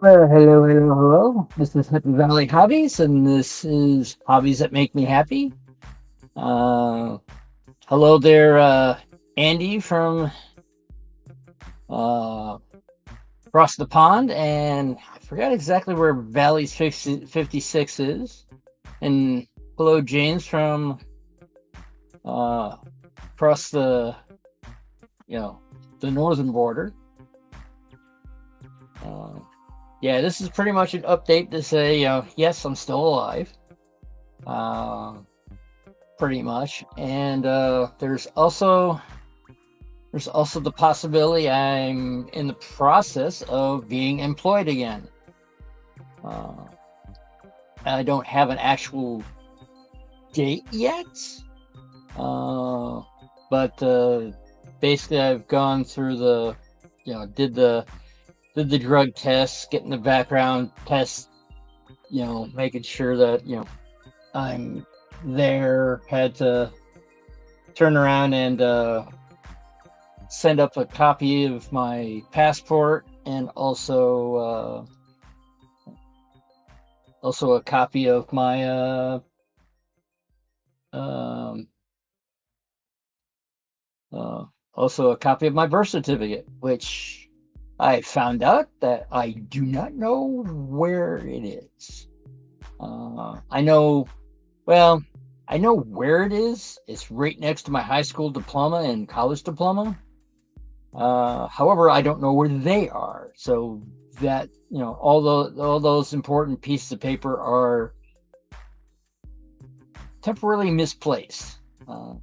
Hello. This is Happy Valley Hobbies, and this is Hobbies That Make Me Happy. Uh, Hello there, Andy from uh, across the pond, and I forgot exactly where Valley's 56 is. And hello, James from uh, across you know, the northern border. Uh, yeah, this is pretty much an update to say, yes, I'm still alive. Uh, Pretty much. And there's also the possibility I'm in the process of being employed again. Uh, I don't have an actual date yet, but basically I've gone through did the drug tests, getting the background test, making sure that I'm there. Had to turn around and send up a copy of my passport, and also a copy of my um, also a copy of my birth certificate, which I found out that I do not know where it is. I know, well, I know where it is. It's right next to my high school diploma and college diploma. However, I don't know where they are. So that, all those important pieces of paper are temporarily misplaced.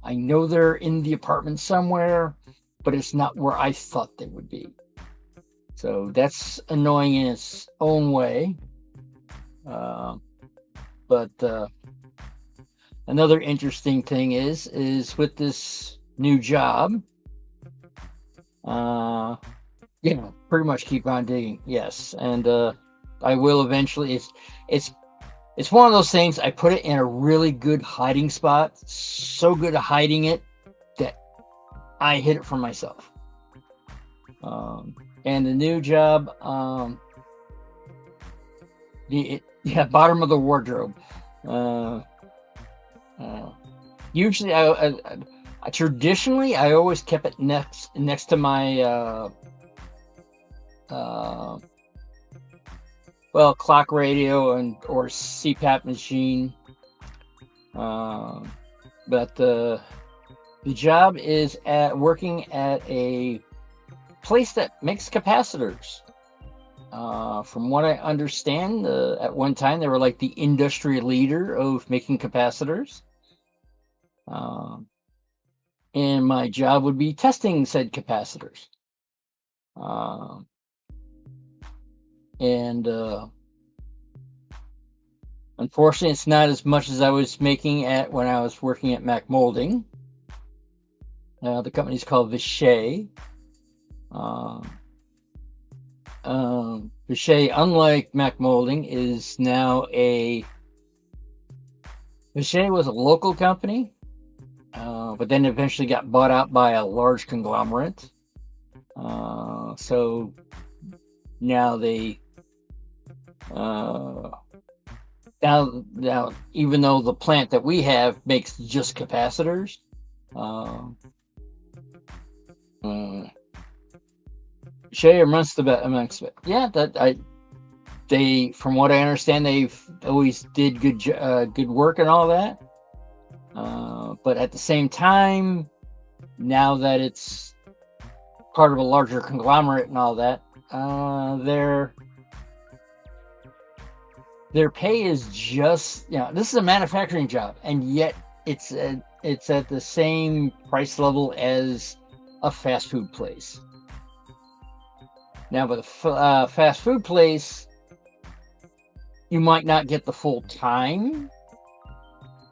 I know they're in the apartment somewhere, but it's not where I thought they would be. So that's annoying in its own way. But another interesting thing is with this new job, pretty much keep on digging. Yes, and I will eventually. It's one of those things. I put it in a really good hiding spot, so good at hiding it that I hid it from myself. And the new job, bottom of the wardrobe. Usually, I traditionally I always kept it next to my clock radio or CPAP machine. But the job is working at a place that makes capacitors. From what I understand, at one time they were like the industry leader of making capacitors. And my job would be testing said capacitors. And unfortunately, it's not as much as I was making when I was working at Mac Molding. The company's called Vishay. Vishay, unlike Mac Molding, is now Vishay was a local company, but then eventually got bought out by a large conglomerate. So now they now even though the plant that we have makes just capacitors, Shay amongst it. Yeah, they, from what I understand, they've always did good work and all that. But at the same time, now that it's part of a larger conglomerate and all that. Their pay is just, this is a manufacturing job, and yet it's at the same price level as a fast food place. Now, with a fast food place, you might not get the full time,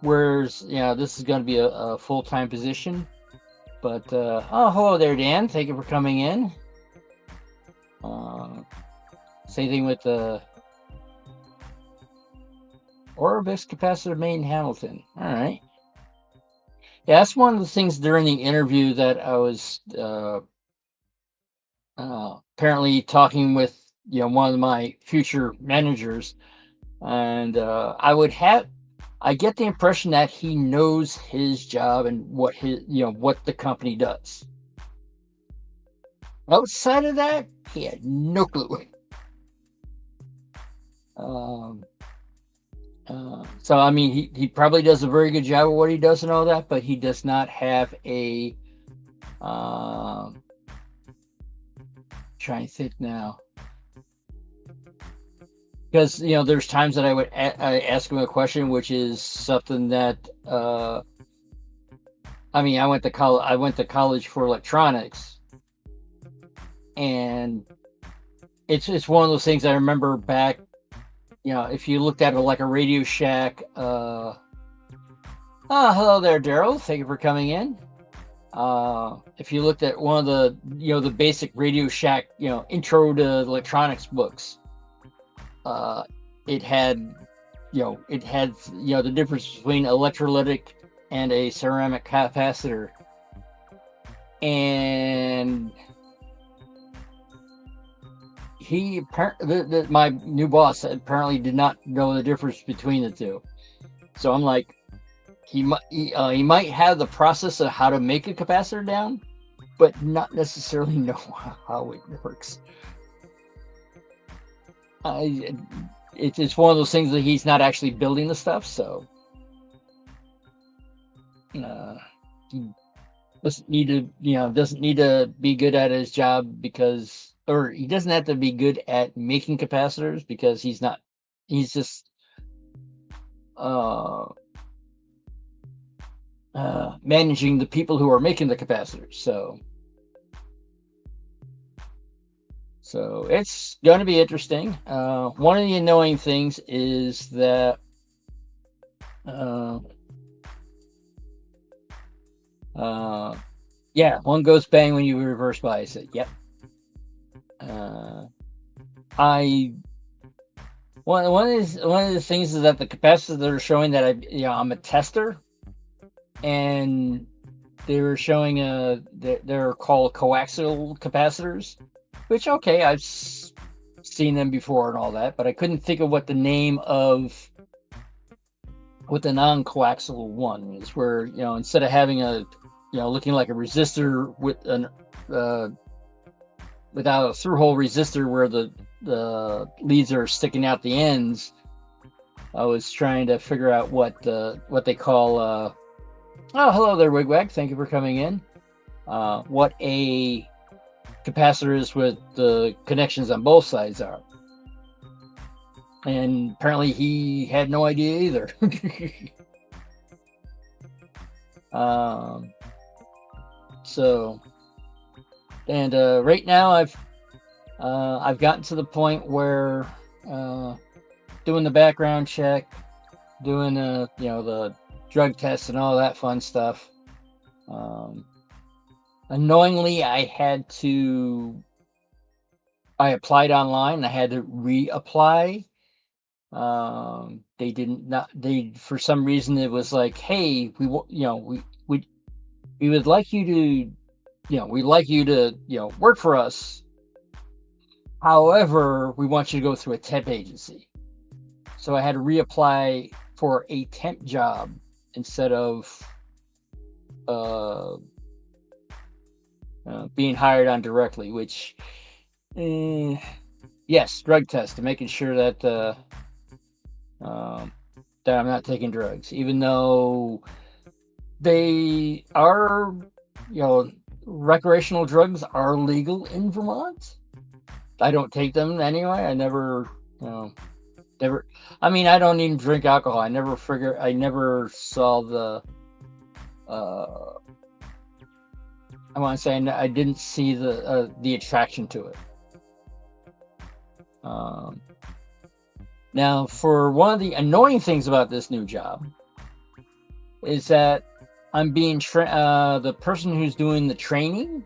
whereas this is going to be a full time position. But hello there, Dan. Thank you for coming in. Same thing with the Orbis capacitor main Hamilton. All right. Yeah, that's one of the things during the interview that I was apparently talking with one of my future managers, and I get the impression that he knows his job and what the company does. Outside of that, he had no clue. So I mean, he probably does a very good job of what he does and all that, but he does not have a trying to think now, because there's times that I ask him a question, which is something that I mean, I went to college for electronics, and it's one of those things I remember back. If you looked at it like a Radio Shack, hello there, Daryl. Thank you for coming in. If you looked at one of the the basic Radio Shack intro to electronics books, it had the difference between electrolytic and a ceramic capacitor, and my new boss apparently did not know the difference between the two. So I'm like, he might have the process of how to make a capacitor down, but not necessarily know how it works. It's one of those things that he's not actually building the stuff, so he doesn't need to be good at his job or he doesn't have to be good at making capacitors, because he's just managing the people who are making the capacitors. So it's going to be interesting. One of the annoying things is that one goes bang when you reverse bias it. Yep. One of the things is that the capacitors that are showing that I'm a tester, and they were showing they're called coaxial capacitors, which I've seen them before and all that, but I couldn't think of what the name of what the non-coaxial one is, where instead of having a looking like a resistor with without a through-hole resistor where the leads are sticking out the ends. I was trying to figure out what they call hello there, Wigwag. Thank you for coming in. What a capacitor is with the connections on both sides are. And apparently he had no idea either. Right now I've gotten to the point where doing the background check, doing the drug tests and all that fun stuff. Annoyingly, I applied online. I had to reapply. They for some reason it was like, hey, we would like you to we'd like you to work for us. However, we want you to go through a temp agency. So I had to reapply for a temp job instead of being hired on directly, which yes, drug test to making sure that that I'm not taking drugs, even though they are recreational drugs are legal in Vermont. I don't take them anyway. I never, you know, never. I mean, I don't even drink alcohol. I never figure. I never saw the. Uh, I want to say I didn't see the attraction to it. Um, Now, for one of the annoying things about this new job is that I'm being the person who's doing the training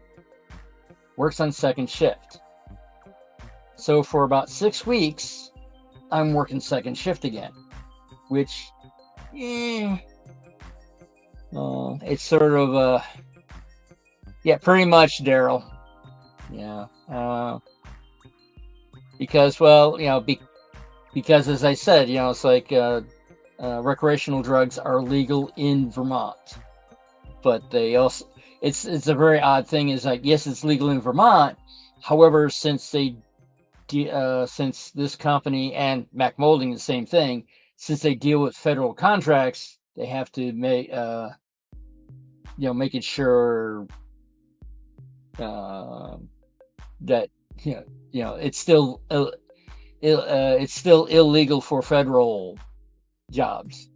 works on second shift. So for about 6 weeks, I'm working second shift again, which, it's sort of yeah, pretty much, Daryl. Yeah, because well, because as I said, it's like recreational drugs are legal in Vermont, but they also it's a very odd thing. Is like, yes, it's legal in Vermont. However, since this company and Mac Molding the same thing, since they deal with federal contracts, they have to making sure that it's still it's still illegal for federal jobs.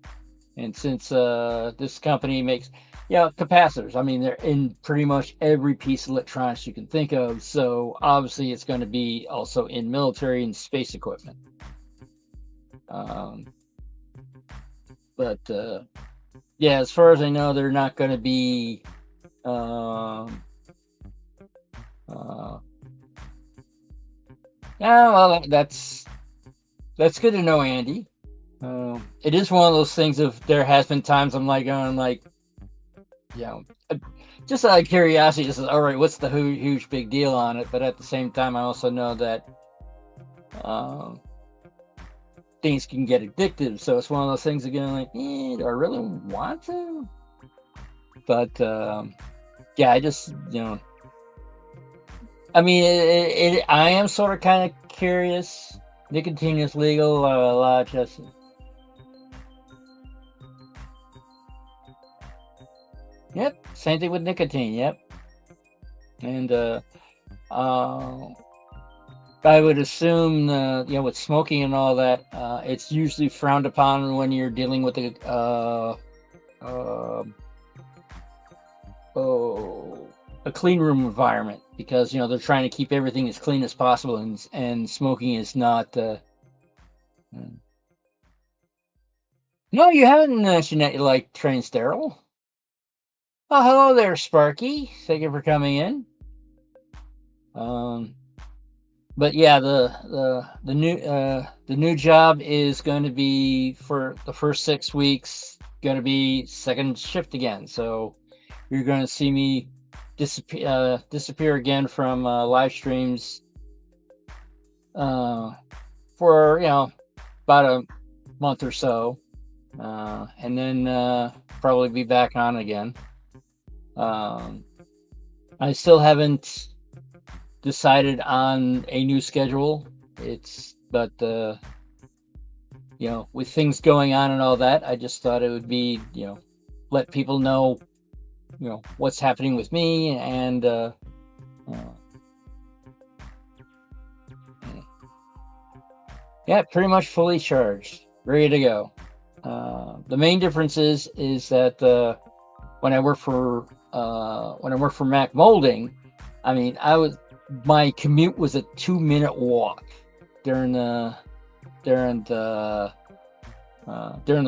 And since this company makes capacitors, I mean, they're in pretty much every piece of electronics you can think of. So obviously, it's going to be also in military and space equipment. But yeah, as far as I know, they're not going to be. Yeah, well, that's good to know, Andy. It is one of those things. If there has been times I'm like going like, just out of curiosity, just all right, what's the huge big deal on it? But at the same time, I also know that things can get addictive. So it's one of those things again, like, do I really want to? But yeah, I just I mean, I am sort of kind of curious. Nicotine is legal. A lot of just. Yep, same thing with nicotine. Yep, and I would assume with smoking and all that, it's usually frowned upon when you're dealing with a clean room environment, because they're trying to keep everything as clean as possible, and smoking is not. No, you haven't mentioned that you like train sterile. Oh, hello there, Sparky. Thank you for coming in. But yeah, the new job is going to be for the first 6 weeks going to be second shift again. So you're going to see me disappear again from live streams for about a month or so, and then probably be back on again. I still haven't decided on a new schedule. But with things going on and all that, I just thought it would be let people know what's happening with me, and yeah, pretty much fully charged, ready to go. The main difference is that when I work for Mac Molding, I mean, my commute was a 2-minute walk during the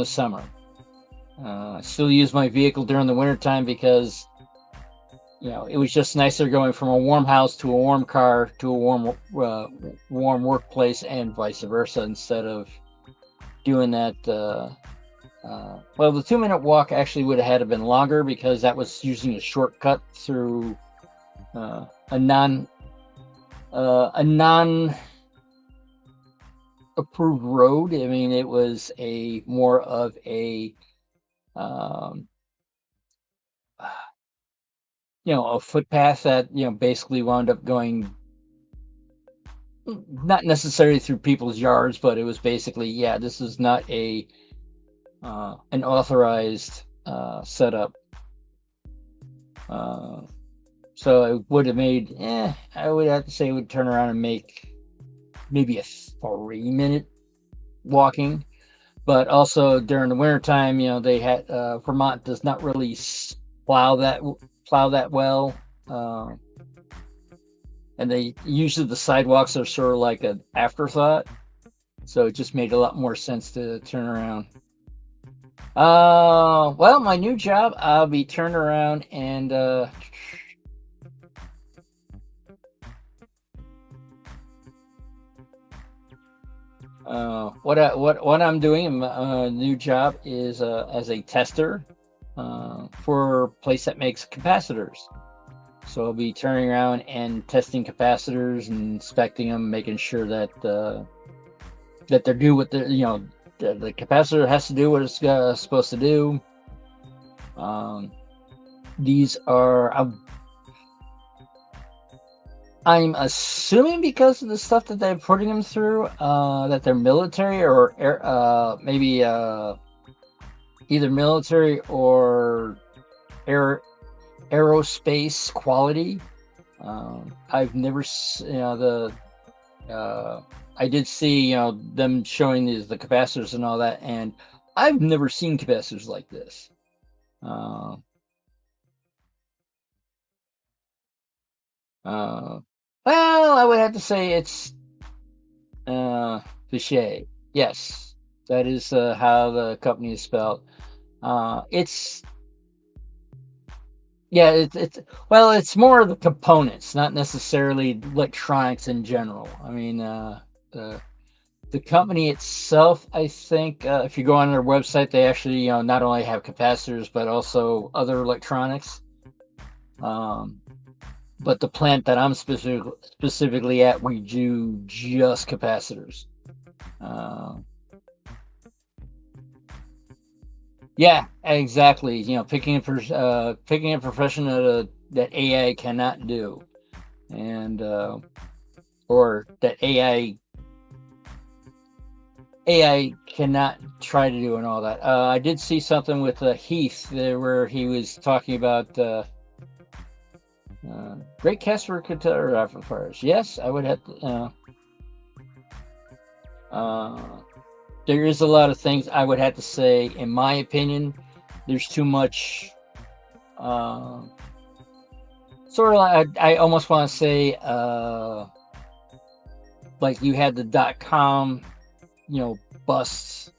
summer. I still use my vehicle during the wintertime because it was just nicer going from a warm house to a warm car to a warm workplace, and vice versa, instead of doing that. Well, the 2-minute walk actually would have had to been longer, because that was using a shortcut through a non approved road. I mean, it was more of a a footpath that basically wound up going not necessarily through people's yards, but it was basically, this is not an authorized setup. So it would have made, I would have to say it would turn around and make maybe a 3-minute walking. But also during the wintertime, they had Vermont does not really plow that plow that well, uh, and they usually the sidewalks are sort of like an afterthought. So it just made a lot more sense to turn around. Well, my new job, I'll be turned around and what I'm doing in my new job is as a tester for a place that makes capacitors. So I'll be turning around and testing capacitors and inspecting them, making sure that that they're do what the capacitor has to do what it's supposed to do. These are I'm assuming because of the stuff that they're putting them through, that they're military or maybe either military or air aerospace quality. I've never, I did see them showing the capacitors and all that, and I've never seen capacitors like this. Uh, well, I would have to say it's Vichet. Yes, that is how the company is spelled. It's yeah, it's well, it's more of the components, not necessarily electronics in general. I mean, the the company itself, I think, if you go on their website, they actually, not only have capacitors but also other electronics. Um, but the plant that I'm specifically at, we do just capacitors. Uh, yeah, exactly. Picking a profession that AI cannot do, and or that AI cannot try to do and all that. I did see something with Heath there where he was talking about great cast for guitar amplifiers. Yes, I would have to. There is a lot of things I would have to say. In my opinion, there's too much. Sort of like I almost want to say, like you had the .com, busts,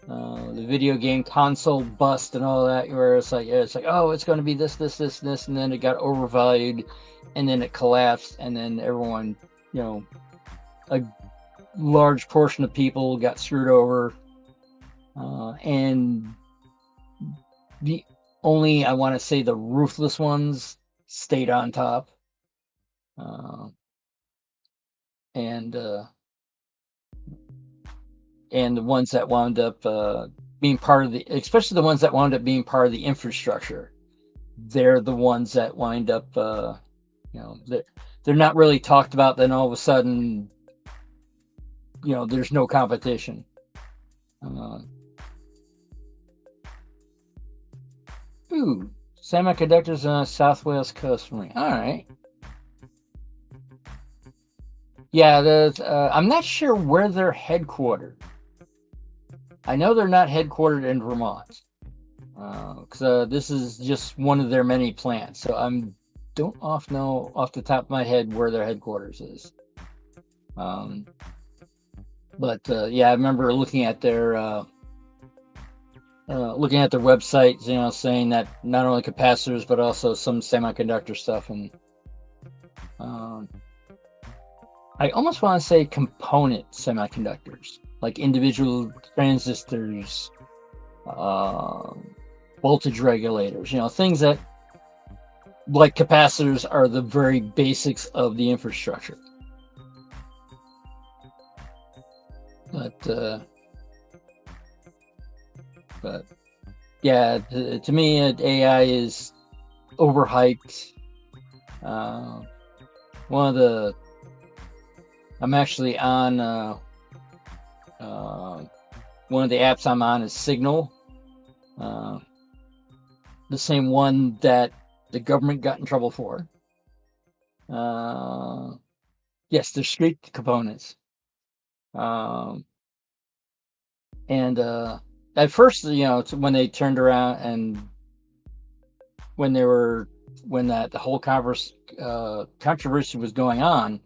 the video game console bust and all that, where it's like oh, it's going to be this, this, this, and this, and then it got overvalued, and then it collapsed, and then everyone, a large portion of people got screwed over, and the only, I want to say, the ruthless ones stayed on top, and the ones that wound up being part of especially the ones that wound up being part of the infrastructure, they're the ones that wind up, they're not really talked about. Then all of a sudden, there's no competition. Ooh, semiconductors on South Wales coast for me. All right. Yeah, I'm not sure where they're headquartered. I know they're not headquartered in Vermont, because this is just one of their many plants. So don't know off the top of my head where their headquarters is. But yeah, I remember looking at their website, saying that not only capacitors but also some semiconductor stuff, and I almost want to say component semiconductors, like individual transistors, voltage regulators, things that, like capacitors, are the very basics of the infrastructure. But yeah, to me, AI is overhyped. I'm actually on one of the apps I'm on is Signal, the same one that the government got in trouble for. Uh, yes, they're street components. Um, and at first, when they turned around and when they were when that the whole controversy was going on,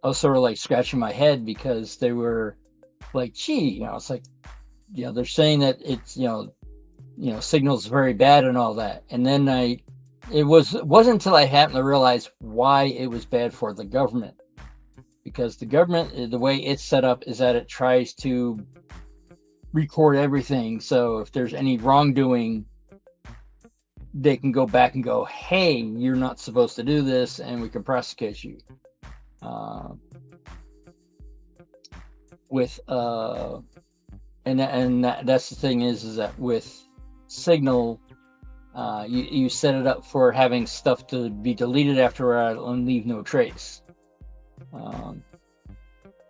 I was sort of like scratching my head because they were like, gee, it's like, they're saying that it's, signal's very bad and all that. And then it wasn't until I happened to realize why it was bad for the government. Because the government, the way it's set up is that it tries to record everything. So if there's any wrongdoing, they can go back and go, hey, you're not supposed to do this, and we can prosecute you. Uh, with that's the thing is that with Signal, you set it up for having stuff to be deleted after a while and leave no trace,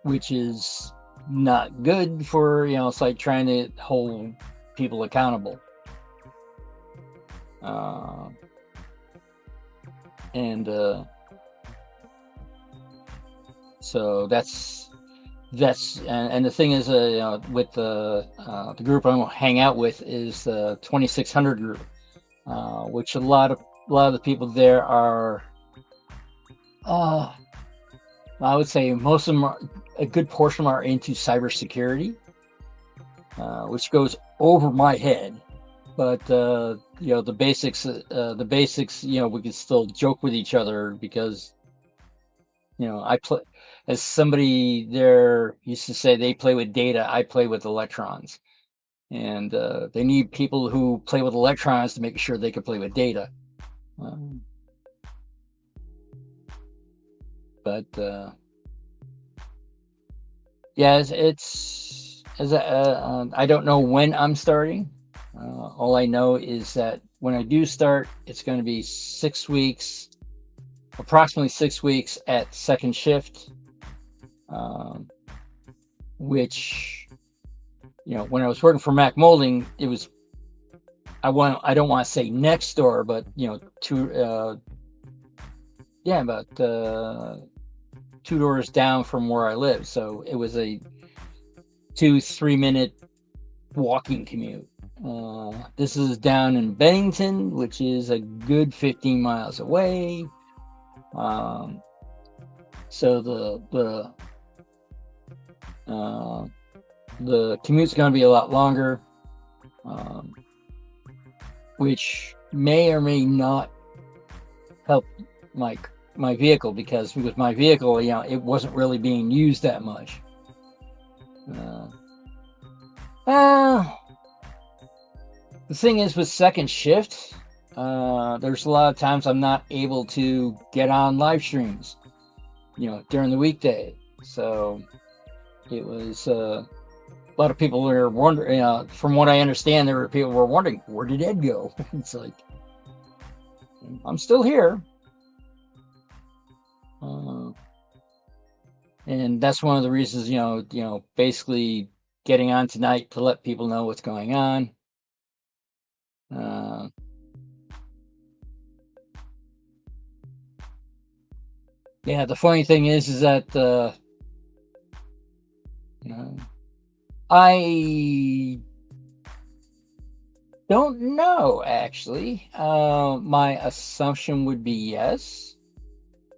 which is not good for it's like trying to hold people accountable. And so that's and the thing is, with the group I'm gonna hang out with is the 2600 group, which a lot of the people there are. I would say most of them a good portion of them are into cybersecurity, which goes over my head. But the basics, we can still joke with each other because I play, as somebody there used to say, they play with data, I play with electrons, and they need people who play with electrons to make sure they can play with data. But yeah, it's as I don't know when I'm starting. All I know is that when I do start, it's going to be 6 weeks, approximately 6 weeks at second shift, which when I was working for Mac Molding, it was I don't want to say next door, but about 2 doors down from where I live. So it was a 2-3 minute walking commute. This is down in Bennington, which is a good 15 miles away. So the commute's going to be a lot longer, which may or may not help my vehicle, because with my vehicle, it wasn't really being used that much. The thing is with second shift, there's a lot of times I'm not able to get on live streams, during the weekday. So it was a lot of people were wondering. From what I understand, there were people who were wondering, where did Ed go? It's like, I'm still here. And that's one of the reasons, basically getting on tonight to let people know what's going on. Yeah, the funny thing is that I don't know, actually. My assumption would be yes.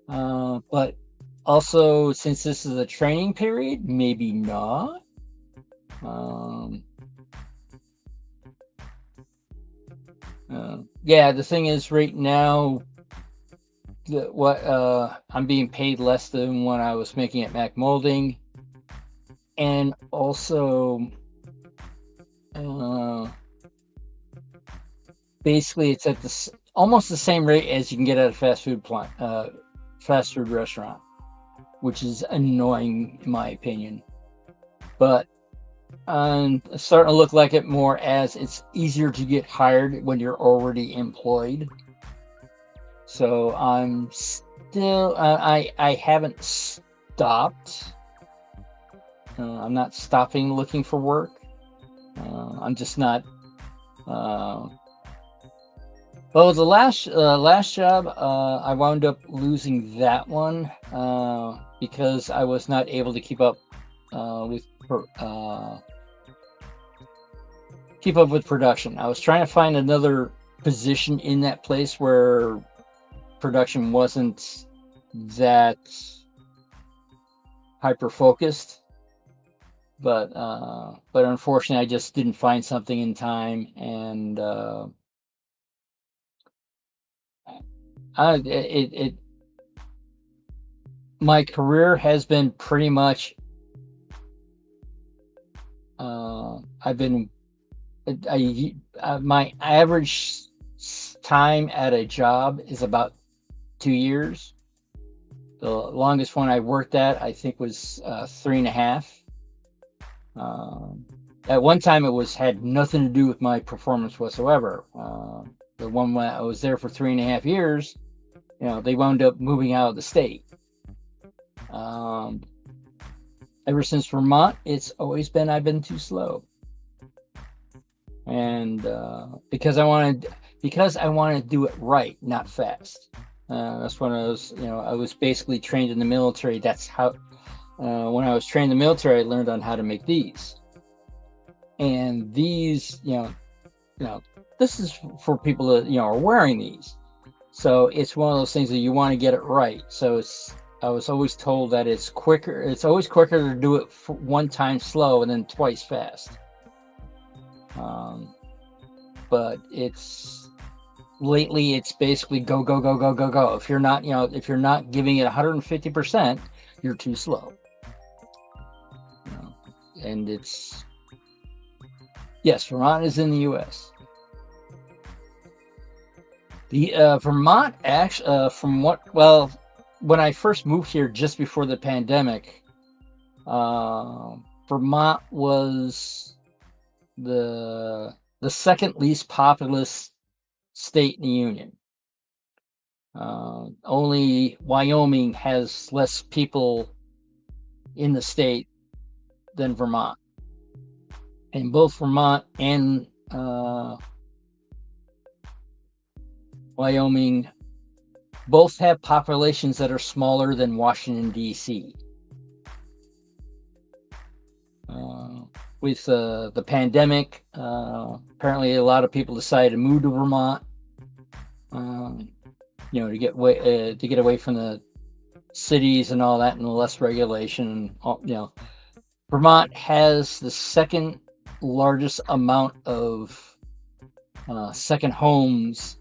But also, since this is a training period, maybe not. Yeah, the thing is, right now, I'm being paid less than what I was making at Mac Molding, and also, basically, it's at almost the same rate as you can get at a fast food restaurant, which is annoying in my opinion. But I'm starting to look like it more as it's easier to get hired when you're already employed. So I'm still, I haven't stopped. I'm not stopping looking for work. I'm just not Well, the last job, I wound up losing that one because I was not able to with keep up with production. I was trying to find another position in that place where production wasn't that hyper focused, but unfortunately, I just didn't find something in time, and it my career has been pretty much I've been my average time at a job is about 2 years. The longest one I worked at, I think, was 3.5. At one time, it had nothing to do with my performance whatsoever. The one when I was there for 3.5 years, they wound up moving out of the state. Ever since Vermont, it's always been I've been too slow, and because I wanted to do it right, not fast. That's when I was basically trained in the military. That's how when I was trained in the military, I learned on how to make these. And these, this is for people that are wearing these. So it's one of those things that you want to get it right. So I was always told that it's quicker. It's always quicker to do it for one time slow and then twice fast. But lately it's basically go go go go go go. If you're not giving it 150%, you're too slow. And yes, Vermont is in the U.S. The Vermont actually, when I first moved here just before the pandemic, Vermont was the second least populous state in the union. Only Wyoming has less people in the state than Vermont. And both Vermont and Wyoming both have populations that are smaller than Washington, D.C. With the pandemic, apparently a lot of people decided to move to Vermont, to get away from the cities and all that, and less regulation. Vermont has the second largest amount of second homes,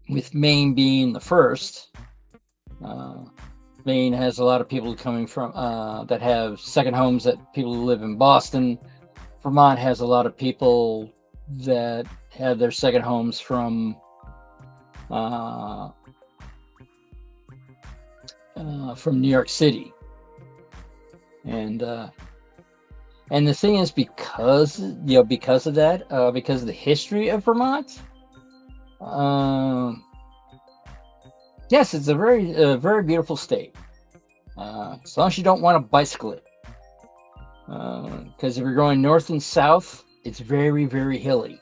with Maine being the first. Maine has a lot of people coming from that have second homes, that people who live in Boston. Vermont has a lot of people that have their second homes from New York City. And the thing is, because of that, because of the history of Vermont, yes, it's a very beautiful state. As long as you don't want to bicycle it, because if you're going north and south, it's very, very hilly.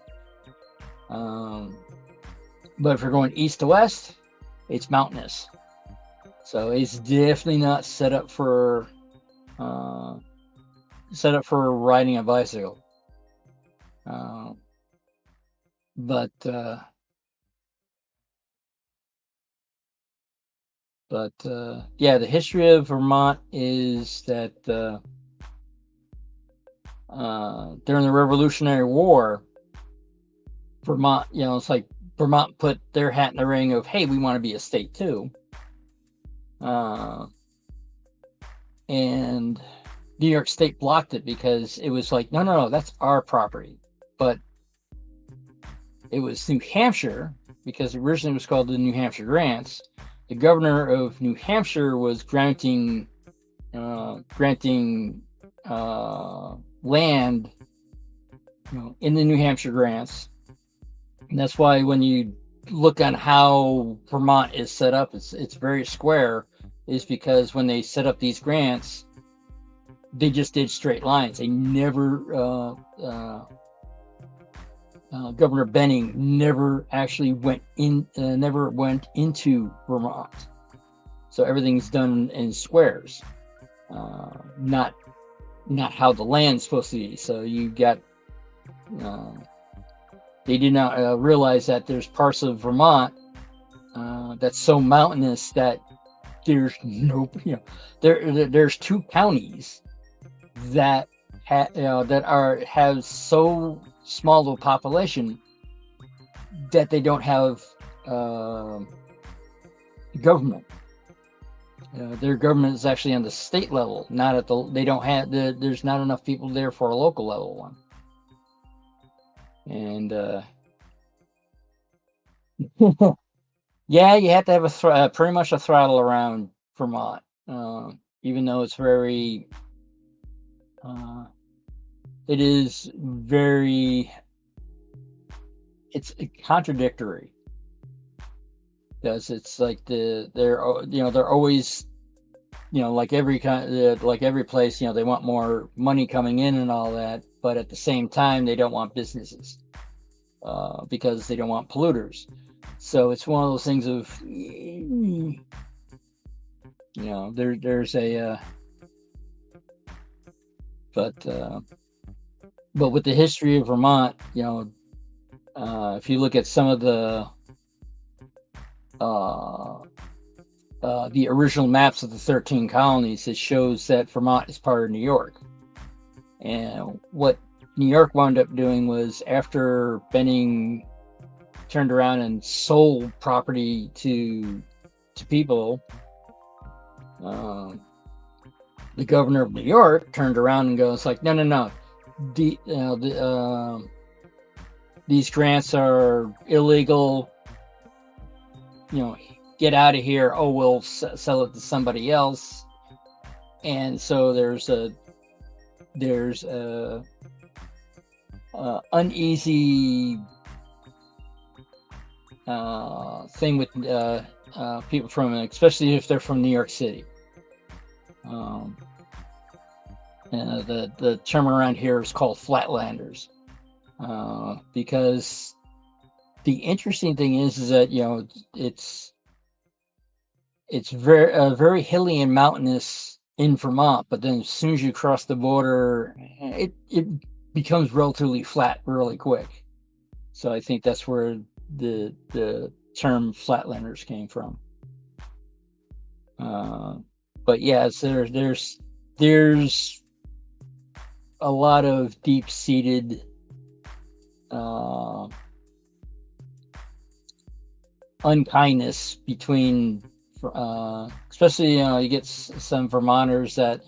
But if you're going east to west, it's mountainous. So it's definitely not set up for riding a bicycle. But yeah, the history of Vermont is that during the Revolutionary War, Vermont, it's like Vermont put their hat in the ring of, hey, we want to be a state too. And New York State blocked it because it was like, no, that's our property. But it was New Hampshire, because originally it was called the New Hampshire Grants. The governor of New Hampshire was granting land, in the New Hampshire Grants. And that's why when you look on how Vermont is set up, it's very square, is because when they set up these grants, they just did straight lines. They never Governor Benning never actually never went into Vermont. So everything's done in squares, not how the land's supposed to be. So you got they did not realize that there's parts of Vermont that's so mountainous that there's there's two counties that have so small of a population that they don't have government. Their government is actually on the state level, not at the. They don't have there's not enough people there for a local level one. And yeah, you have to have pretty much a throttle around Vermont, even though it's very. It is very. It's contradictory. Because it's like they're always, like every place, they want more money coming in and all that, but at the same time they don't want businesses because they don't want polluters. So it's one of those things of there's a but with the history of Vermont, if you look at some of the original maps of the 13 colonies, it shows that Vermont is part of New York. And what New York wound up doing was, after Benning turned around and sold property to people, the governor of New York turned around and goes like, no, these grants are illegal. Get out of here. Oh, we'll sell it to somebody else. And so there's a uneasy thing with people from, especially if they're from New York City. The term around here is called flatlanders, because the interesting thing is that it's very hilly and mountainous in Vermont, but then as soon as you cross the border, it becomes relatively flat really quick. So I think that's where the term flatlanders came from. But yeah, so there's a lot of deep-seated unkindness between, especially you get some Vermonters that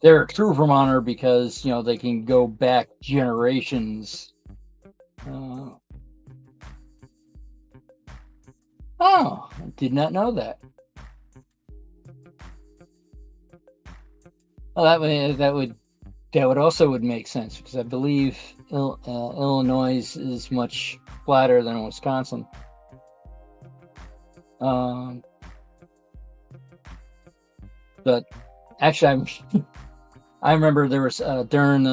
they're a true Vermonter because they can go back generations. Oh, I did not know that. Well, that would also make sense, because I believe Illinois is much flatter than Wisconsin. But actually, I remember there was during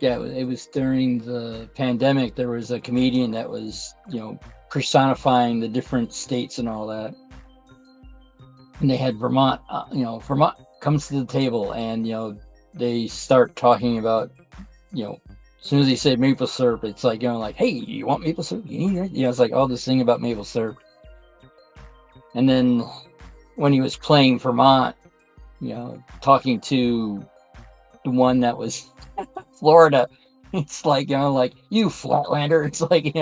it was during the pandemic, there was a comedian that was personifying the different states and all that, and they had Vermont. Vermont comes to the table, and they start talking about as soon as they say maple syrup, it's like hey, you want maple syrup? You need it? It's like all this thing about maple syrup. And then when he was playing Vermont, talking to the one that was Florida, it's like like, you flatlander. It's like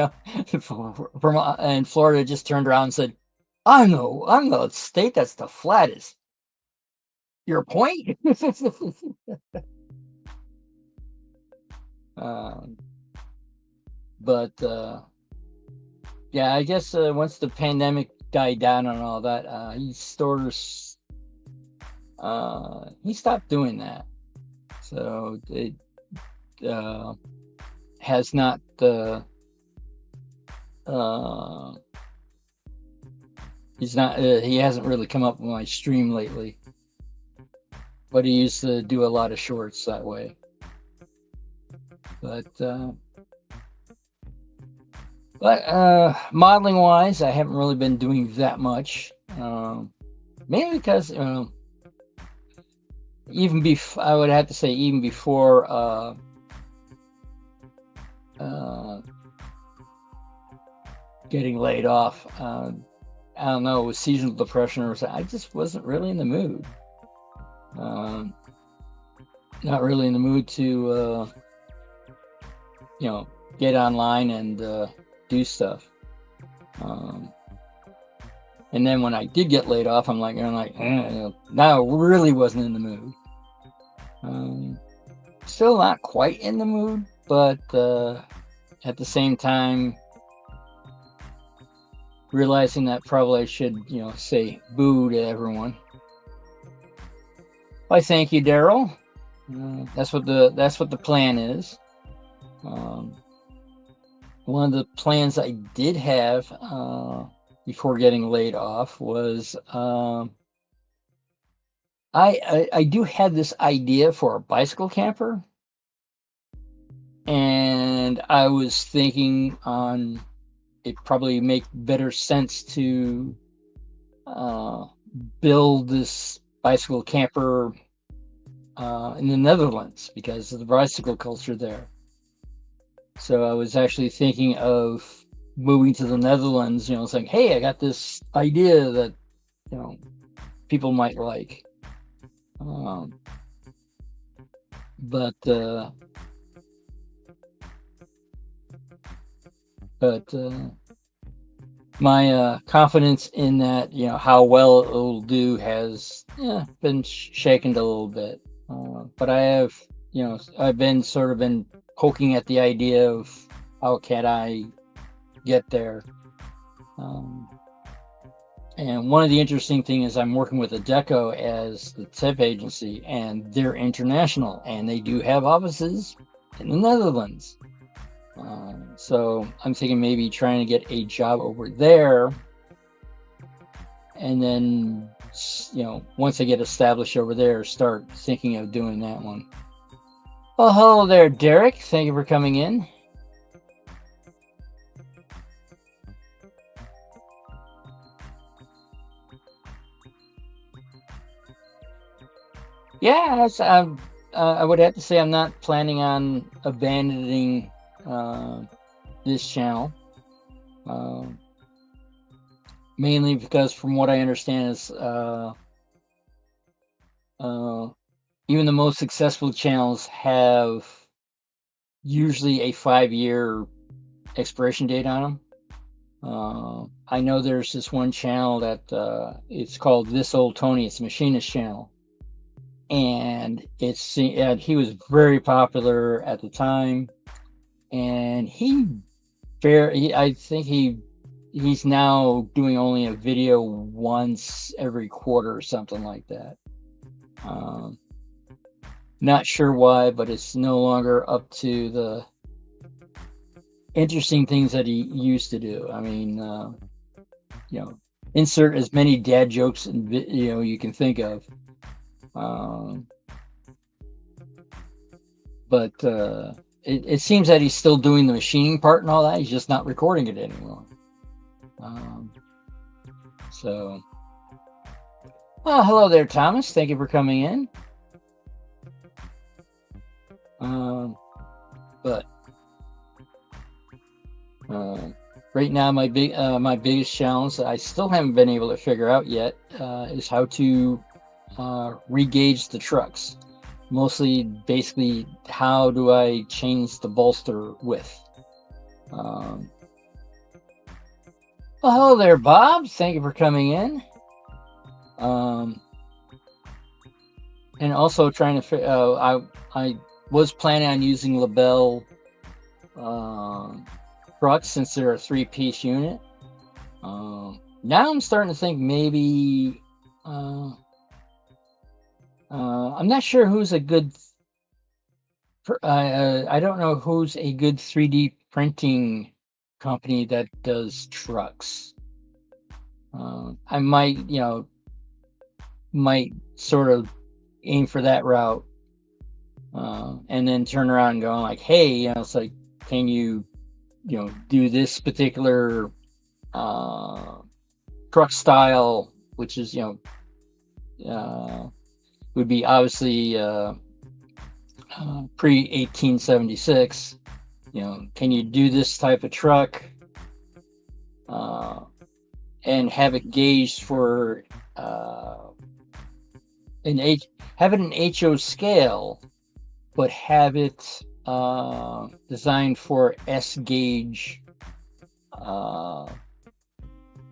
Vermont and Florida just turned around and said, I'm the state that's the flattest. Your point? But yeah, I guess once the pandemic died down and all that, he stopped doing that. So it has not he hasn't really come up with my stream lately, but he used to do a lot of shorts that way. But modeling wise, I haven't really been doing that much. Mainly because I would have to say even before getting laid off, I don't know, it was seasonal depression or something. I just wasn't really in the mood. Not really in the mood to get online and do stuff. And then when I did get laid off, I'm like, now I really wasn't in the mood. Still not quite in the mood, but at the same time, realizing that probably I should, say boo to everyone. Why, thank you, Daryl. That's what the plan is. One of the plans I did have before getting laid off was I do have this idea for a bicycle camper, and I was thinking on it probably make better sense to build this bicycle camper in the Netherlands because of the bicycle culture there. So I was actually thinking of moving to the Netherlands, saying, hey, I got this idea that, people might like. But my confidence in that, how well it'll do has been shaken a little bit. But I've been poking at the idea of how can I get there. And one of the interesting things is I'm working with Adecco as the tip agency, and they're international, and they do have offices in the Netherlands. So I'm thinking maybe trying to get a job over there, and then once I get established over there, start thinking of doing that one. Well, hello there, Derek. Thank you for coming in. Yeah, I would have to say I'm not planning on abandoning this channel. Mainly because from what I understand is even the most successful channels have usually a 5-year expiration date on them. I know there's this one channel that it's called This Old Tony. It's a machinist channel, and he was very popular at the time, and I think he's now doing only a video once every quarter or something like that. Not sure why, but it's no longer up to the interesting things that he used to do. I mean, insert as many dad jokes and you can think of. But it seems that he's still doing the machining part and all that. He's just not recording it anymore. Hello there, Thomas. Thank you for coming in. But right now, my biggest challenge that I still haven't been able to figure out yet is how to re-gauge the trucks. Mostly, basically, how do I change the bolster width? Well, hello there, Bob. Thank you for coming in. And also trying to I was planning on using LaBelle trucks since they're a 3-piece unit. Now I'm starting to think maybe I'm not sure who's a good. I don't know who's a good 3D printing company that does trucks. I might sort of aim for that route. and then turn around and go like, hey, it's like, can you, do this particular truck style, which is, would be obviously pre 1876. Can you do this type of truck and have it gauged for have it an HO scale, but have it designed for S gauge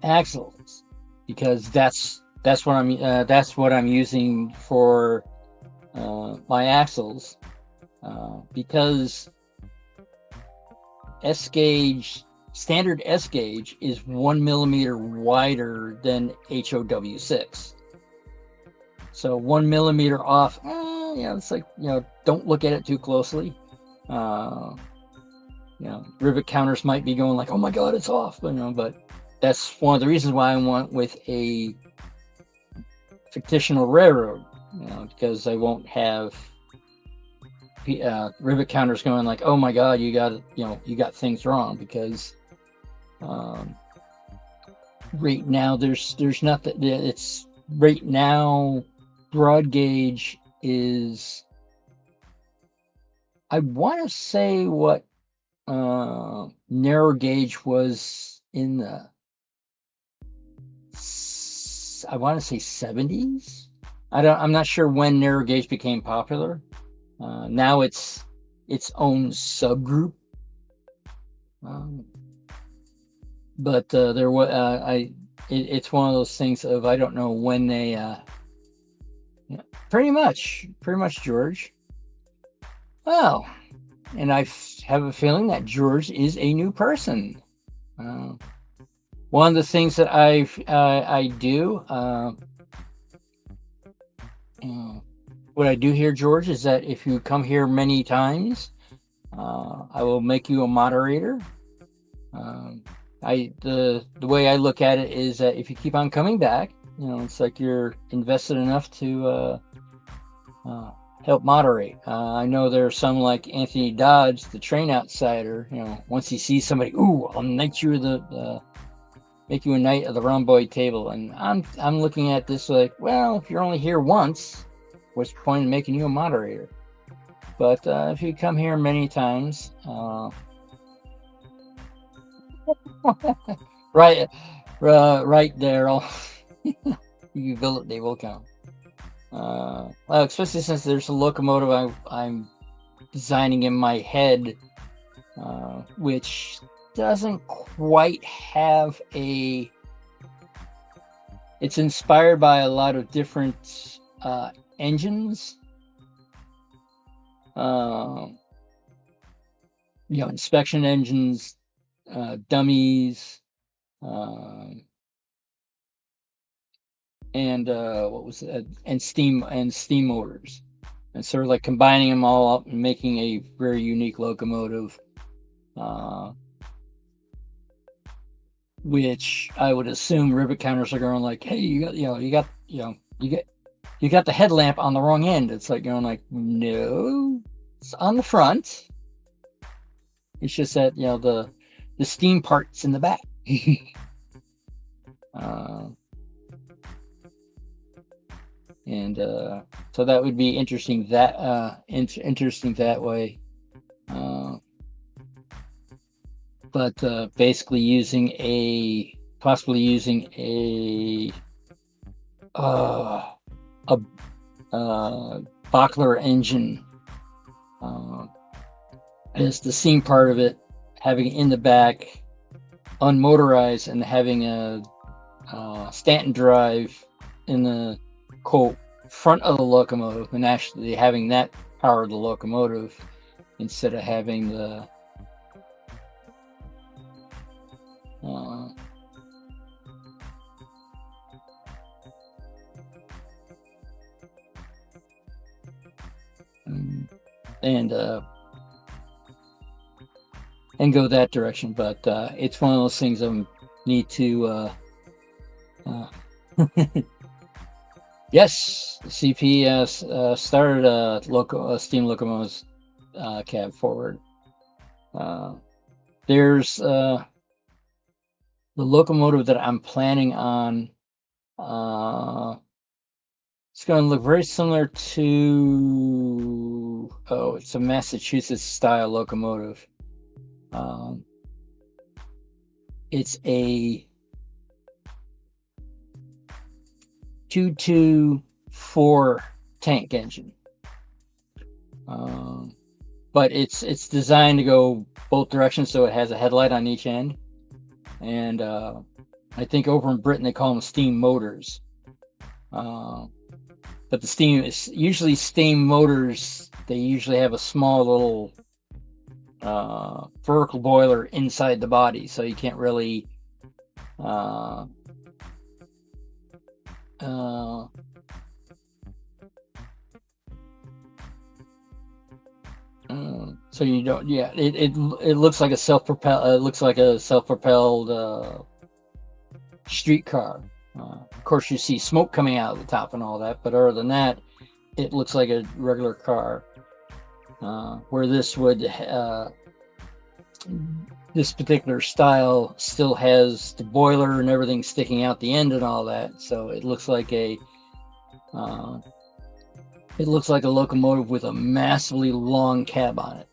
axles, because that's what I'm using for my axles, because standard S gauge is 1 millimeter wider than HOW6. So 1 millimeter off, it's like, don't look at it too closely. Rivet counters might be going like, oh my God, it's off. But that's one of the reasons why I went with a fictional railroad, because I won't have rivet counters going like, oh my God, you got things wrong, because right now there's nothing. It's right now broad gauge is, I want to say what narrow gauge was in the, I want to say 70s. I'm not sure when narrow gauge became popular. Now it's its own subgroup. But there was it's one of those things of, I don't know when they pretty much George. Well, and I have a feeling that George is a new person. One of the things that I do, what I do here, George, is that if you come here many times, I will make you a moderator. The way I look at it is that if you keep on coming back, it's like you're invested enough to help moderate. I know there are some like Anthony Dodge, the train outsider. Once he sees somebody, ooh, I'll make you a knight of the rhomboid table. And I'm looking at this like, well, if you're only here once, what's the point in making you a moderator? But if you come here many times, right, Daryl. You build it, they will come. Well, especially since there's a locomotive I'm designing in my head, which doesn't quite have it's inspired by a lot of different engines, inspection engines, dummies, and what was it? And steam motors, and sort of like combining them all up and making a very unique locomotive, which I would assume rivet counters are going like, hey, you got the headlamp on the wrong end. It's like going like, no, it's on the front. It's just that the steam part's in the back. And so that would be interesting. Interesting that way. But basically possibly using a Bachler engine as the steam part of it, having it in the back, unmotorized, and having a Stanton drive in the quote front of the locomotive, and actually having that power the locomotive instead of having the and go that direction. But it's one of those things I need to Yes, the CP started steam locomotives cab forward. There's the locomotive that I'm planning on. It's going to look very similar to, oh, it's a Massachusetts style locomotive. It's a 224 tank engine. But it's designed to go both directions, so it has a headlight on each end. And I think over in Britain they call them steam motors. But the steam is usually steam motors. They usually have a small little vertical boiler inside the body, so you can't really so you don't. Yeah, it looks like a self-propelled streetcar. Of course, you see smoke coming out of the top and all that, but other than that, it looks like a regular car. Where this particular style still has the boiler and everything sticking out the end and all that, so it looks like a locomotive with a massively long cab on it.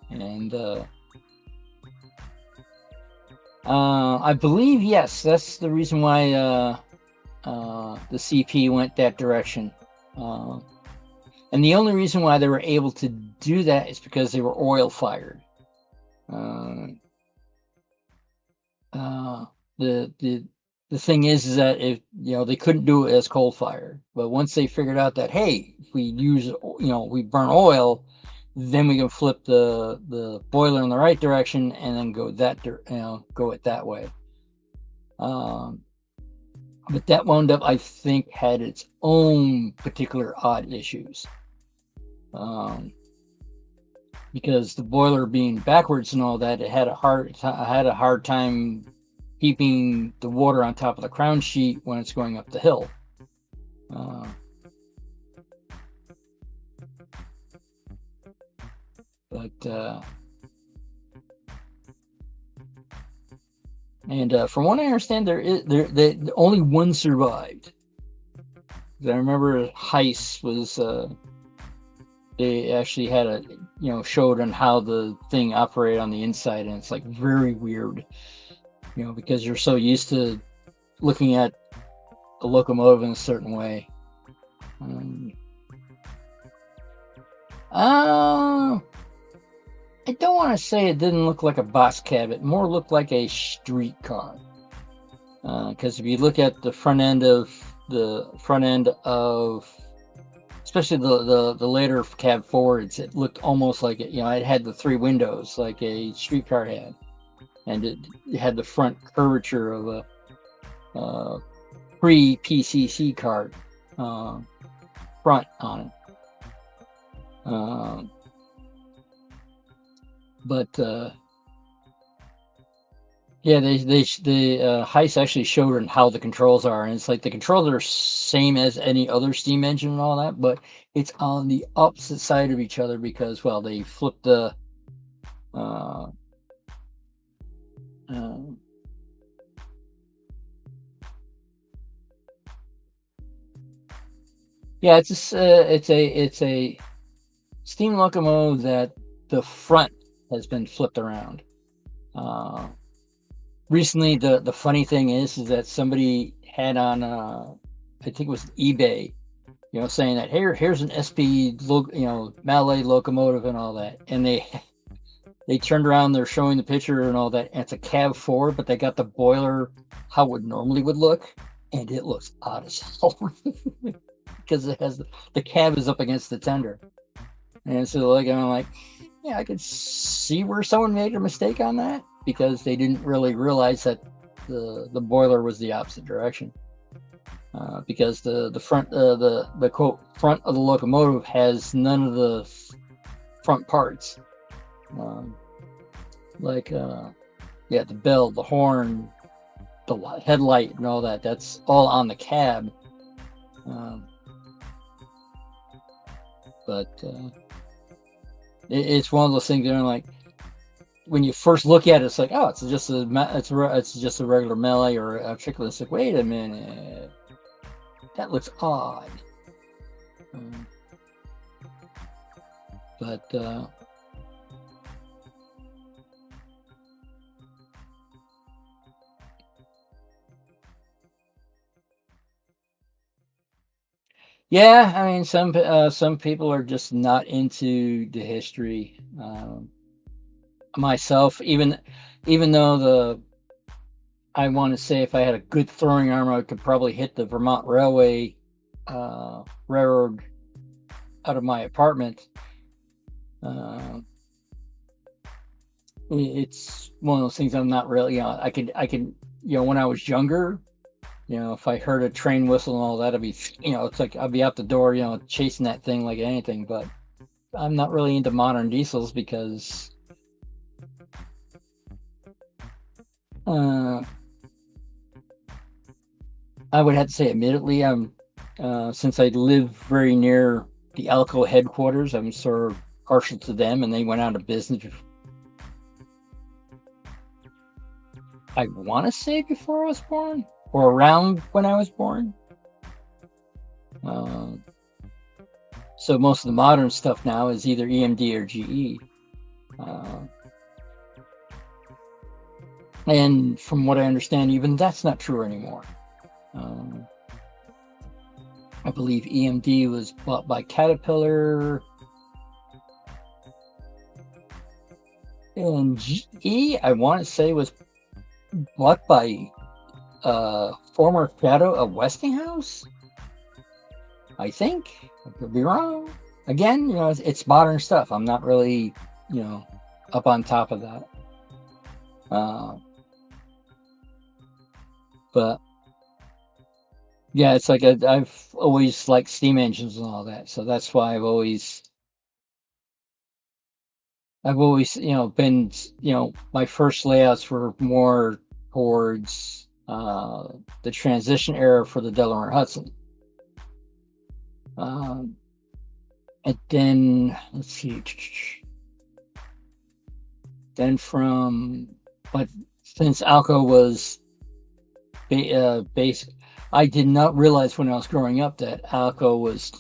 And I believe, yes, that's the reason why the CP went that direction. And the only reason why they were able to do that is because they were oil fired. The thing is that if they couldn't do it as coal fired, but once they figured out that, hey, if we use we burn oil, then we can flip the boiler in the right direction and then go it that way. But that wound up, I think, had its own particular odd issues. Because the boiler being backwards and all that, it had a hard time keeping the water on top of the crown sheet when it's going up the hill. From what I understand, only one survived. I remember Heiss was they actually had showed on how the thing operated on the inside, and it's like very weird, because you're so used to looking at a locomotive in a certain way. I don't want to say it didn't look like a box cab. It more looked like a streetcar. Because if you look at the front end of, especially the later cab forwards, it looked almost like it. It had the three windows like a streetcar had, and it had the front curvature of a pre-PCC car front on it. Yeah, the Heiss actually showed on how the controls are, and it's like the controls are same as any other steam engine and all that, but it's on the opposite side of each other because, well, they flipped the yeah, it's a steam locomotive that the front has been flipped around. Recently, the funny thing is that somebody had on I think it was eBay, saying that here's an SP Malay locomotive and all that, and they turned around, they're showing the picture and all that, and it's a cab forward, but they got the boiler how it normally would look, and it looks odd as hell because it has the cab is up against the tender, and so I'm like, yeah, I could see where someone made a mistake on that because they didn't really realize that the boiler was the opposite direction. Because the front the quote front of the locomotive has none of the front parts, like the bell, the horn, the headlight and all that. That's all on the cab. Um, but it's one of those things that are like, when you first look at it, it's like, oh, it's just a regular melee or a trickle. It's like, wait a minute, that looks odd. But yeah, I mean, some people are just not into the history. Myself, even though I want to say if I had a good throwing arm, I could probably hit the Vermont Railway railroad out of my apartment. It's one of those things I'm not really, I can, when I was younger, if I heard a train whistle and all that, I'd be, it's like I'd be out the door, chasing that thing like anything. But I'm not really into modern diesels because I would have to say, admittedly, since I live very near the Alco headquarters, I'm sort of partial to them, and they went out of business. I want to say before I was born, or around when I was born. So most of the modern stuff now is either EMD or GE. And from what I understand, even that's not true anymore. I believe EMD was bought by Caterpillar, and GE, I want to say, was bought by former shadow of Westinghouse. I think. I could be wrong. Again, it's modern stuff. I'm not really, up on top of that. But yeah, it's like I've always liked steam engines and all that, so that's why I've always, been, my first layouts were more towards the transition era for the Delaware Hudson. And then let's see. Then but since Alco was based, I did not realize when I was growing up that Alco was,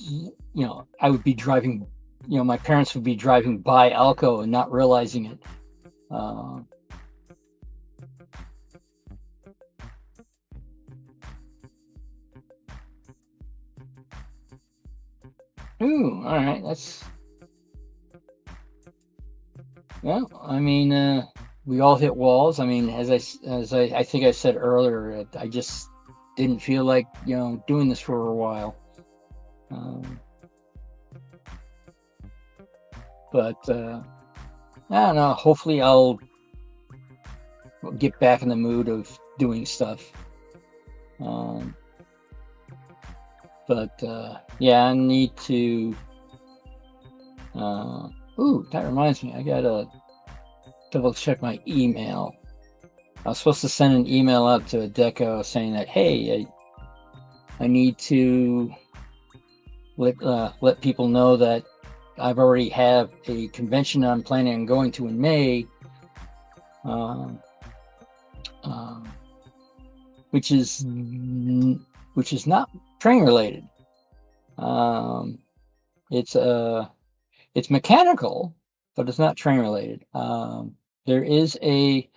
I would be driving, my parents would be driving by Alco and not realizing it. Ooh, all right, well, I mean, we all hit walls. I mean, as I think I said earlier, I just didn't feel like, doing this for a while. But I don't know. Hopefully, I'll get back in the mood of doing stuff. But yeah, I need to. Ooh, that reminds me. I gotta double check my email. I was supposed to send an email out to Adecco saying that, hey, I need to let people know that I've already have a convention I'm planning on going to in May, which is not train related. It's mechanical, but it's not train related. There is a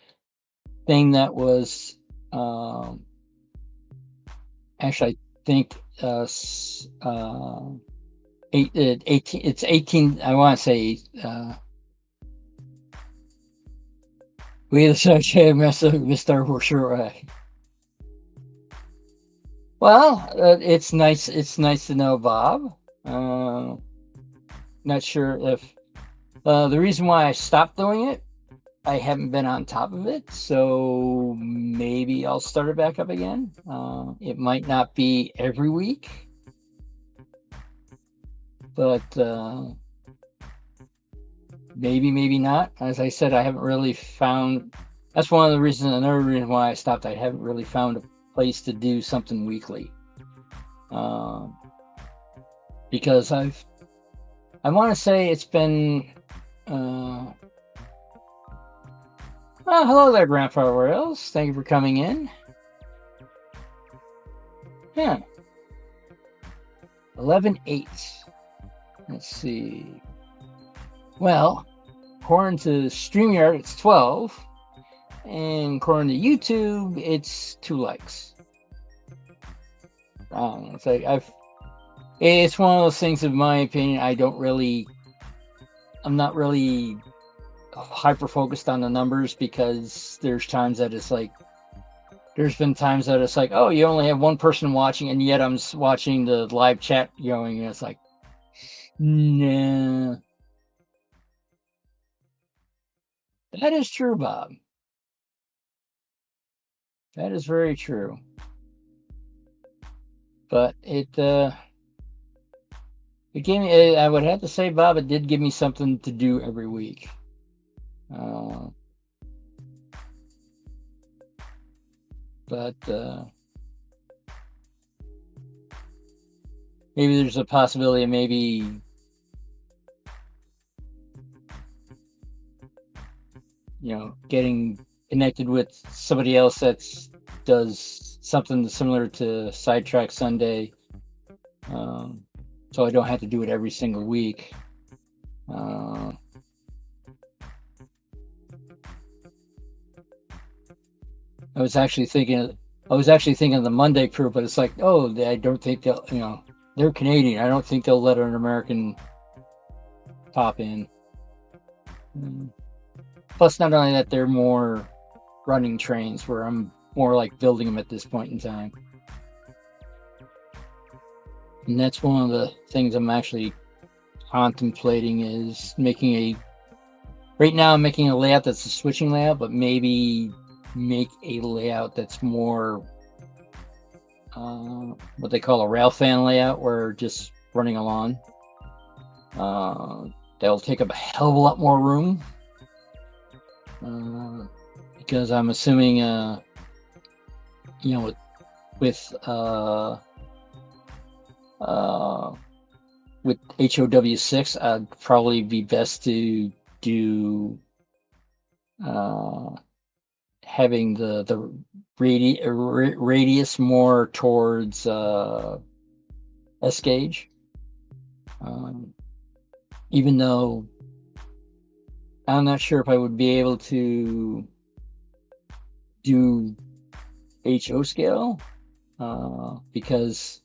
thing that was actually, I think 18. It's 18. I want to say we associate Mr. Horseshoe. Well, it's nice. It's nice to know, Bob. Not sure if the reason why I stopped doing it, I haven't been on top of it, so maybe I'll start it back up again. It might not be every week, but maybe not. As I said, I haven't really found That's one of the reasons. Another reason why I stopped. I haven't really found a place to do something weekly, because I want to say it's been. Oh, hello there, Grandpa Royals. Thank you for coming in. Yeah. 11/8. Let's see. Well, according to StreamYard, it's 12. And according to YouTube, it's 2 likes. It's like it's one of those things, in my opinion, I'm not really hyper focused on the numbers, because there's been times that it's like, oh, you only have one person watching, and yet I'm watching the live chat going, and it's like, nah. That is true, Bob. That is very true. But it gave me, I would have to say, Bob, it did give me something to do every week. But maybe there's a possibility of maybe, getting connected with somebody else that does something similar to Sidetrack Sunday, so I don't have to do it every single week. I was actually thinking of the Monday crew, but it's like, oh, I don't think they're Canadian. I don't think they'll let an American pop in. Plus, not only that, they're more running trains, where I'm more like building them at this point in time. And that's one of the things I'm actually contemplating, is right now I'm making a layout that's a switching layout, but maybe make a layout that's more what they call a railfan layout, where just running along. That'll take up a hell of a lot more room, because I'm assuming with HOW6, I'd probably be best to do having the radius more towards S gauge, even though I'm not sure if I would be able to do HO scale, because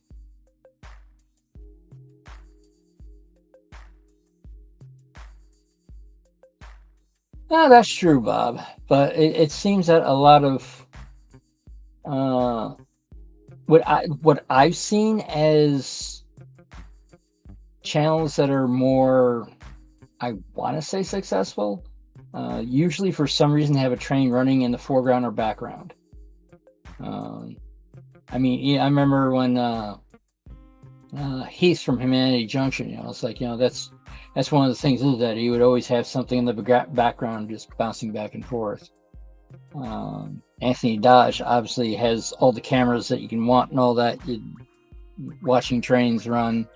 that's true, Bob. But it seems that a lot of what I've seen as channels that are more, I want to say, successful, usually for some reason have a train running in the foreground or background. I mean, I remember when Heath from Humanity Junction, it's like, that's one of the things, is that he would always have something in the background just bouncing back and forth. Anthony Dodge obviously has all the cameras that you can want and all that, watching trains run.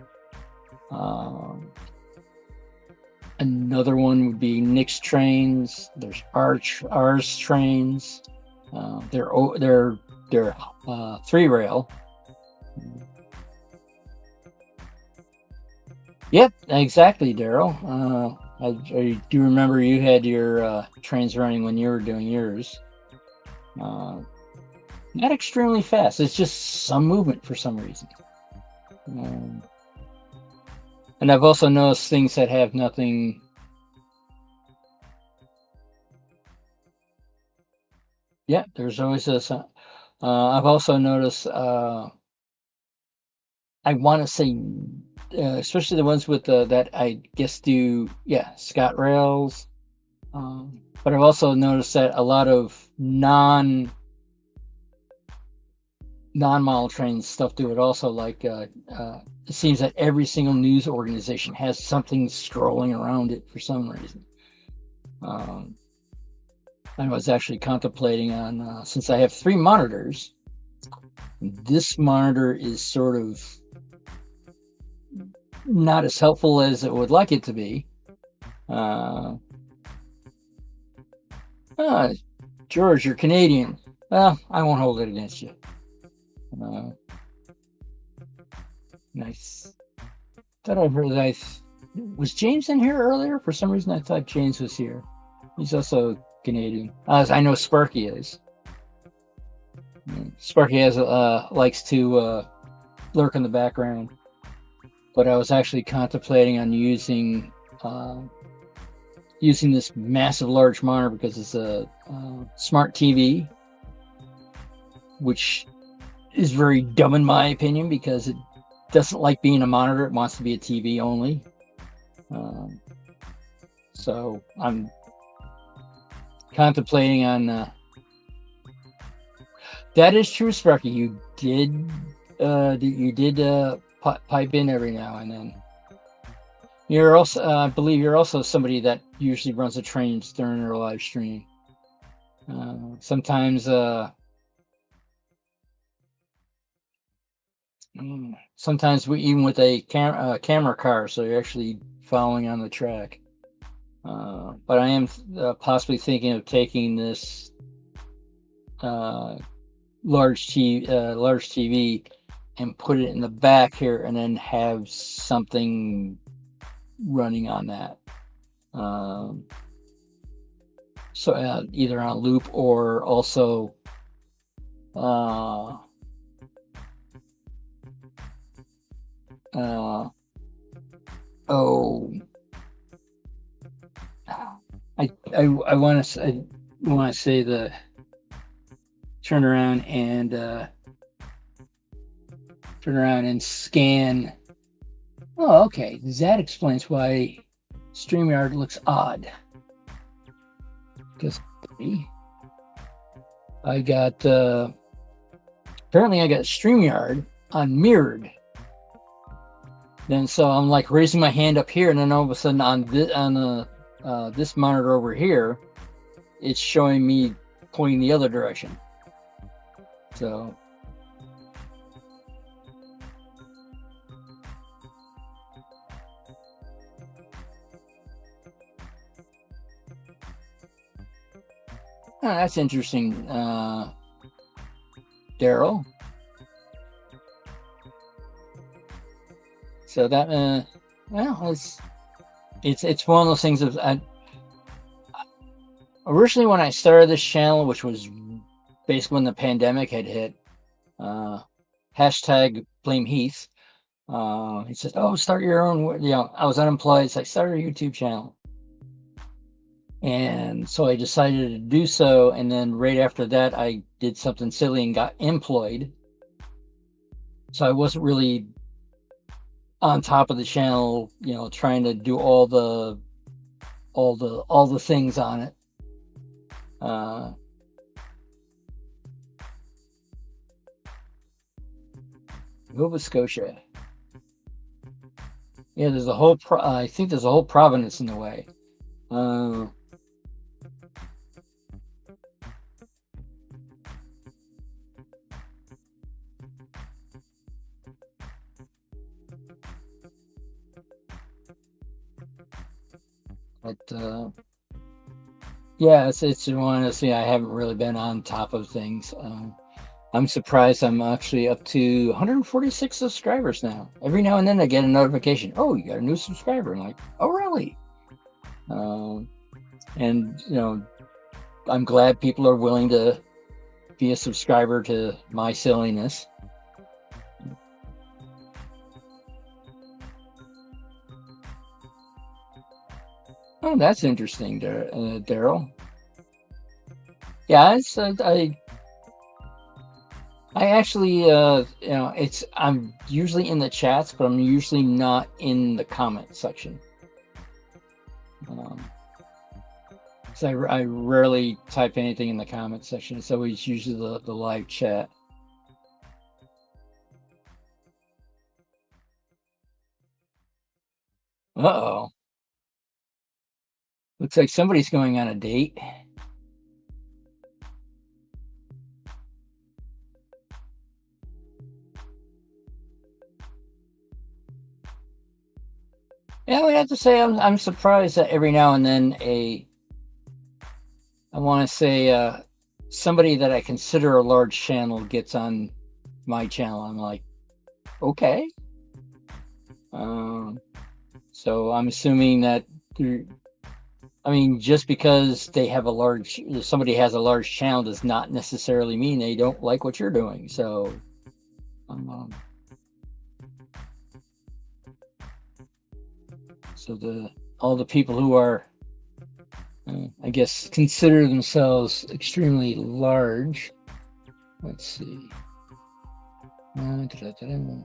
Another one would be Nick's trains. There's R's trains. They're 3-rail. Yep, exactly, Daryl. I do remember you had your trains running when you were doing yours. Not extremely fast. It's just some movement for some reason. And I've also noticed things that have nothing. Yeah, there's always a. I've also noticed. I want to say, especially the ones with that I guess do, Scott rails. But I've also noticed that a lot of non-model train stuff do it also. Like it seems that every single news organization has something scrolling around it for some reason. I was actually contemplating on, since I have 3 monitors, this monitor is sort of not as helpful as it would like it to be. Uh, uh, George, you're Canadian. Well, I won't hold it against you. Uh, nice. Thought I heard that. Was James in here earlier? For some reason, I thought James was here. He's also Canadian. As I know Sparky is. Sparky likes to lurk in the background. But I was actually contemplating on using this massive large monitor because it's a smart TV, which is very dumb in my opinion because it doesn't like being a monitor. It wants to be a TV only. So I'm contemplating on that is true, Sparky. You did pipe in every now and then. You're also, I believe, you're also somebody that usually runs the trains during their live stream. Sometimes even with a camera car, so you're actually following on the track. But I am possibly thinking of taking this large TV and put it in the back here, and then have something running on that. So either on loop or also I want to say the turn around and scan. Oh, okay. That explains why StreamYard looks odd. Because I got apparently I got StreamYard on mirrored. Then so I'm like raising my hand up here, and then all of a sudden on this monitor over here, it's showing me pointing the other direction. So that's interesting, Daryl. So that well, it's one of those things of originally when I started this channel, which was basically when the pandemic had hit, hashtag blame Heath. He says, "Oh, start your own." I was unemployed, so I started a YouTube channel, and so I decided to do so. And then right after that, I did something silly and got employed. So I wasn't really on top of the channel, trying to do all the things on it. Nova Scotia. Yeah, there's a whole. I think there's a whole province in the way. But yeah, it's one of those things. I haven't really been on top of things. I'm surprised I'm actually up to 146 subscribers now. Every now and then I get a notification. Oh, you got a new subscriber. I'm like, oh, really? And I'm glad people are willing to be a subscriber to my silliness. Oh, that's interesting, Daryl. Yeah, I actually, I'm usually in the chats, but I'm usually not in the comment section. So I rarely type anything in the comment section. It's always usually the live chat. Uh-oh. Looks like somebody's going on a date. Yeah, I would have to say I'm surprised that every now and then I want to say somebody that I consider a large channel gets on my channel. I'm like, okay. Um, so I'm assuming that I mean, just because they have a large somebody has a large channel does not necessarily mean they don't like what you're doing. Um, so the all the people who are I guess consider themselves extremely large. Let's see. Da-da-da-da.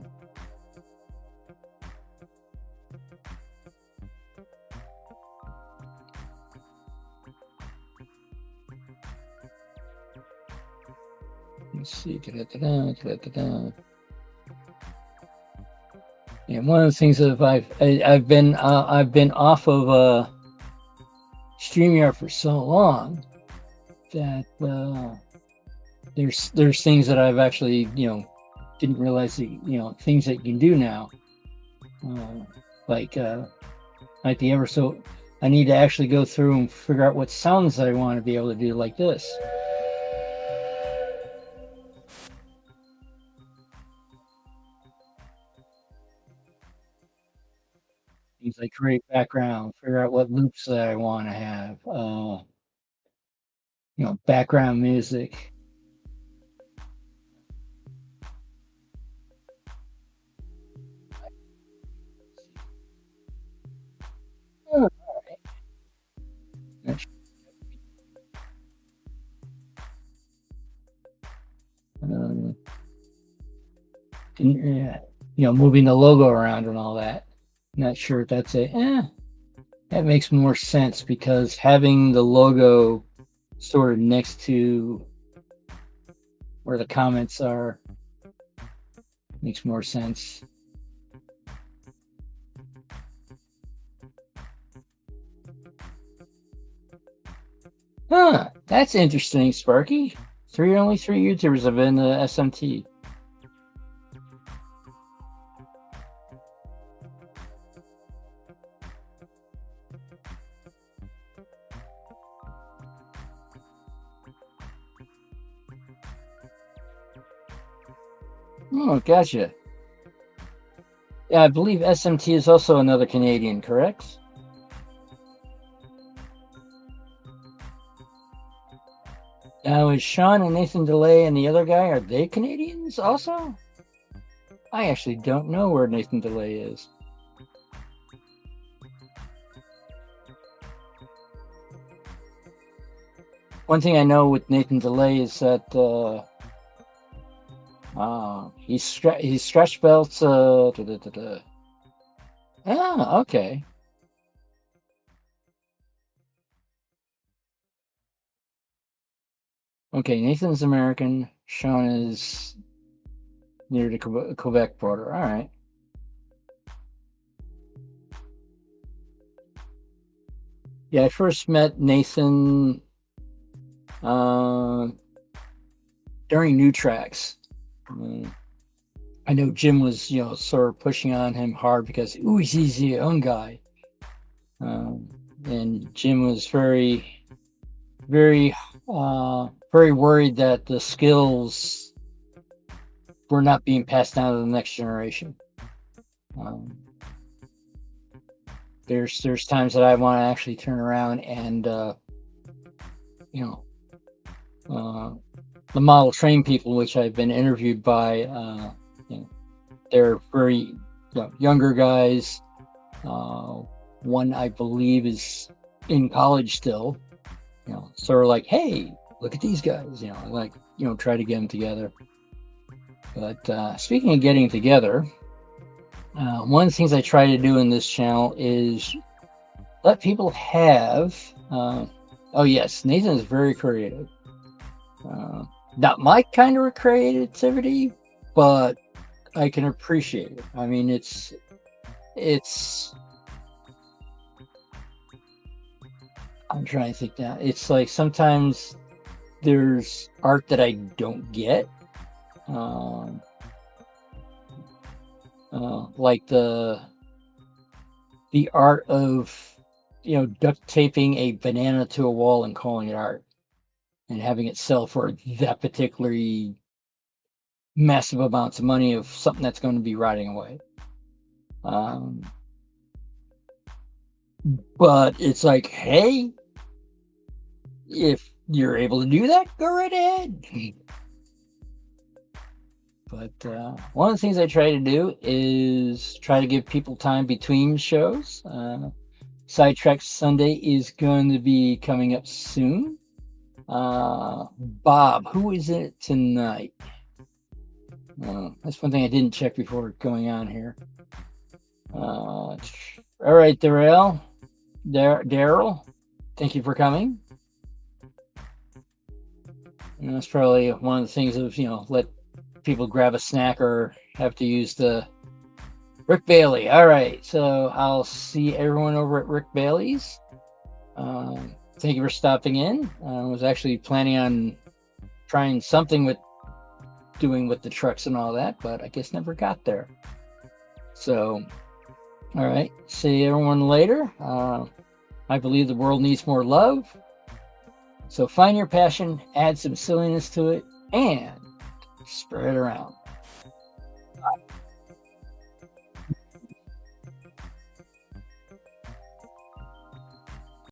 Let's see. Da-da-da-da, da-da-da-da. Yeah, one of the things that I've been off of StreamYard for so long that there's things that I've actually didn't realize that things that you can do now, uh, like might be ever so. I need to actually go through and figure out what sounds I want to be able to do, like this. Things like create background, figure out what loops that I want to have. Background music. Oh, that's, uh, yeah, moving the logo around and all that. Not sure if that's that makes more sense because having the logo sort of next to where the comments are makes more sense. Huh, that's interesting, Sparky. Only three YouTubers have been SMT. Oh, gotcha. Yeah, I believe SMT is also another Canadian, correct? Now, is Sean and Nathan DeLay and the other guy, are they Canadians also? I actually don't know where Nathan DeLay is. One thing I know with Nathan DeLay is that he's stretch belts. Ah, okay. Okay, Nathan's American. Sean is near the Quebec border. All right. Yeah, I first met Nathan uh, during New Tracks. I know Jim was, sort of pushing on him hard because, ooh, he's a young guy. And Jim was very, very, very worried that the skills were not being passed down to the next generation. Um, there's times that I want to actually turn around and, you know, the model train people, which I've been interviewed by, they're very younger guys. One I believe is in college still. Sort of like, hey, look at these guys. Like try to get them together. But speaking of getting together, one of the things I try to do in this channel is let people have. Oh yes, Nathan is very creative. Not my kind of creativity, but I can appreciate it. I mean, it's. I'm trying to think now. It's like sometimes there's art that I don't get. Like the art of, duct taping a banana to a wall and calling it art and having it sell for that particularly massive amounts of money of something that's going to be rotting away. But it's like, hey, if you're able to do that, go right ahead. But one of the things I try to do is try to give people time between shows. Sidetrack Sunday is going to be coming up soon. Bob, who is it tonight? That's one thing I didn't check before going on here. All right, Daryl, thank you for coming. And that's probably one of the things of, let people grab a snack or have to use the Rick Bailey. All right, so I'll see everyone over at Rick Bailey's. Thank you for stopping in. I was actually planning on trying something with the trucks and all that, but I guess never got there. So, all right, see everyone later. I believe the world needs more love. So find your passion, add some silliness to it, and spread it around.